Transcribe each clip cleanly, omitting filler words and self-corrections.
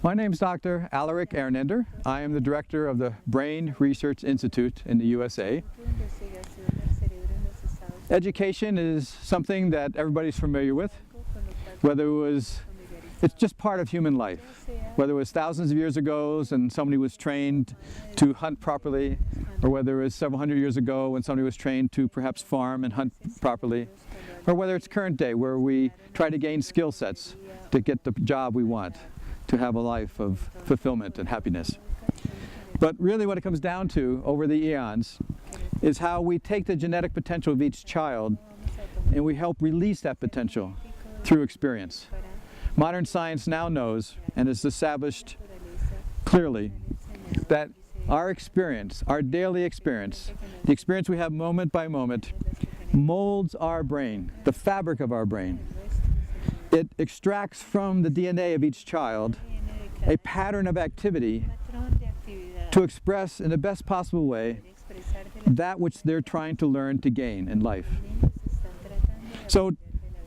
My name is Dr. Alarik Arenader. I am the director of the Brain Research Institute in the USA. Education is something that everybody's familiar with, it's just part of human life. Whether it was thousands of years ago and somebody was trained to hunt properly, or whether it was several hundred years ago when somebody was trained to perhaps farm and hunt properly, or whether it's current day where we try to gain skill sets to get the job we want, to have a life of fulfillment and happiness. But really what it comes down to over the eons is how we take the genetic potential of each child and we help release that potential through experience. Modern science now knows and has established clearly that our experience, our daily experience, the experience we have moment by moment, molds our brain, the fabric of our brain. It extracts from the DNA of each child a pattern of activity to express in the best possible way that which they're trying to learn to gain in life. So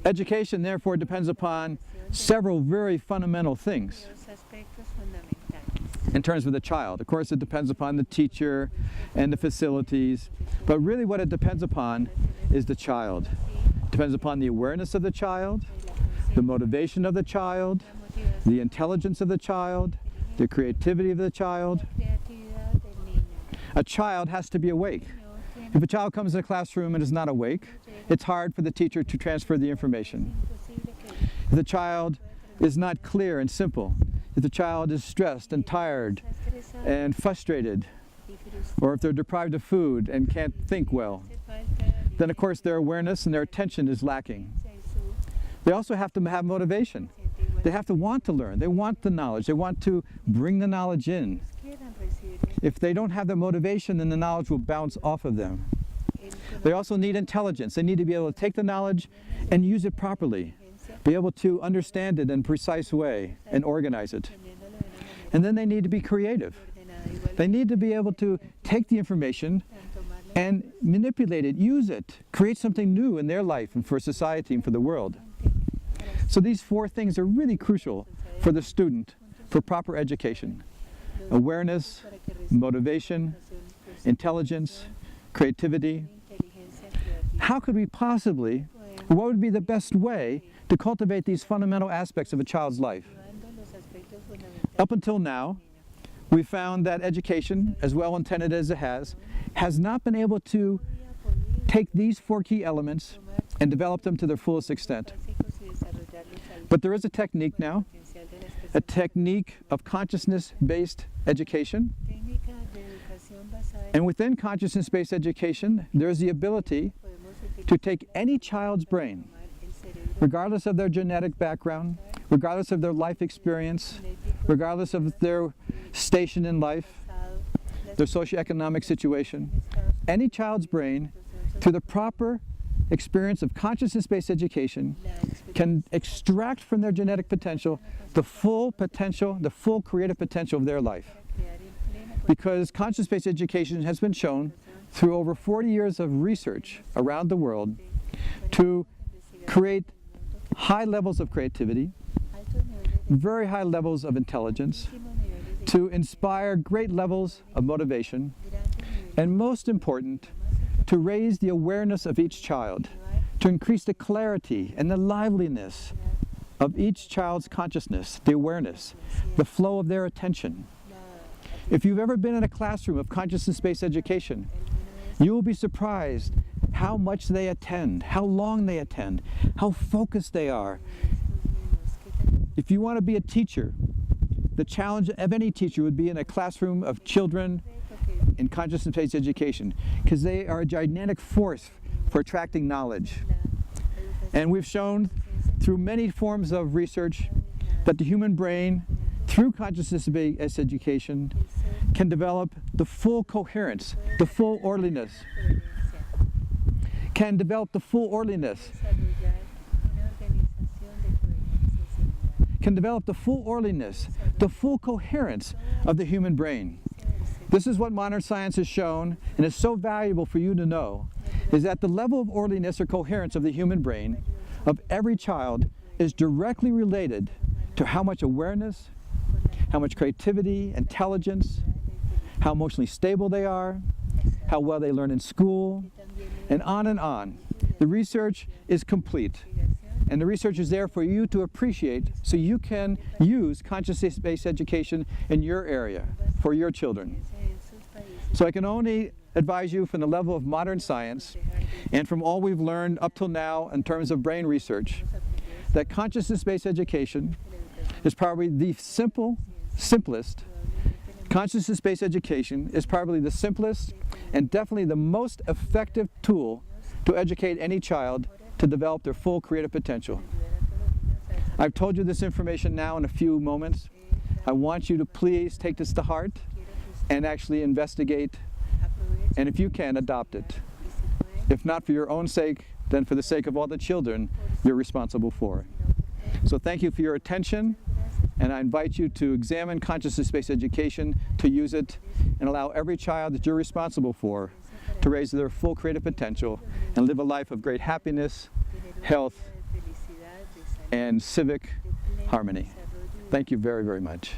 education therefore depends upon several very fundamental things in terms of the child. Of course it depends upon the teacher and the facilities, but really what it depends upon is the child. It depends upon the awareness of the child, the motivation of the child, the intelligence of the child, the creativity of the child. A child has to be awake. If a child comes to the classroom and is not awake, it's hard for the teacher to transfer the information. If the child is not clear and simple, if the child is stressed and tired and frustrated, or if they're deprived of food and can't think well, then of course their awareness and their attention is lacking. They also have to have motivation. They have to want to learn. They want the knowledge. They want to bring the knowledge in. If they don't have the motivation, then the knowledge will bounce off of them. They also need intelligence. They need to be able to take the knowledge and use it properly, be able to understand it in a precise way and organize it. And then they need to be creative. They need to be able to take the information and manipulate it, use it, create something new in their life and for society and for the world. So these four things are really crucial for the student for proper education: awareness, motivation, intelligence, creativity. How could we possibly, what would be the best way to cultivate these fundamental aspects of a child's life? Up until now, we found that education, as well intended as it has not been able to take these four key elements and develop them to their fullest extent. But there is a technique now, a technique of consciousness-based education. And within consciousness-based education, there is the ability to take any child's brain, regardless of their genetic background, regardless of their life experience, regardless of their station in life, their socioeconomic situation, any child's brain, through the proper experience of consciousness-based education, can extract from their genetic potential, the full creative potential of their life. Because consciousness-based education has been shown through over 40 years of research around the world to create high levels of creativity, very high levels of intelligence, to inspire great levels of motivation, and most important, to raise the awareness of each child, to increase the clarity and the liveliness of each child's consciousness, the awareness, the flow of their attention. If you've ever been in a classroom of consciousness-based education, you will be surprised how much they attend, how long they attend, how focused they are. If you want to be a teacher, the challenge of any teacher would be in a classroom of children in consciousness-based education, because they are a gigantic force for attracting knowledge. And we've shown through many forms of research that the human brain, through consciousness-based education, can develop the full coherence, the full orderliness, the full coherence of the human brain. This is what modern science has shown, and is so valuable for you to know, is that the level of orderliness or coherence of the human brain of every child is directly related to how much awareness, how much creativity, intelligence, how emotionally stable they are, how well they learn in school, and on and on. The research is complete, and the research is there for you to appreciate so you can use consciousness-based education in your area for your children. So I can only advise you from the level of modern science and from all we've learned up till now in terms of brain research that consciousness-based education is probably the simplest. Consciousness-based education is probably the simplest and definitely the most effective tool to educate any child to develop their full creative potential. I've told you this information now in a few moments. I want you to please take this to heart and actually investigate, and if you can, adopt it. If not for your own sake, then for the sake of all the children you're responsible for. So thank you for your attention, and I invite you to examine consciousness-based education, to use it, and allow every child that you're responsible for to raise their full creative potential and live a life of great happiness, health, and civic harmony. Thank you very, very much.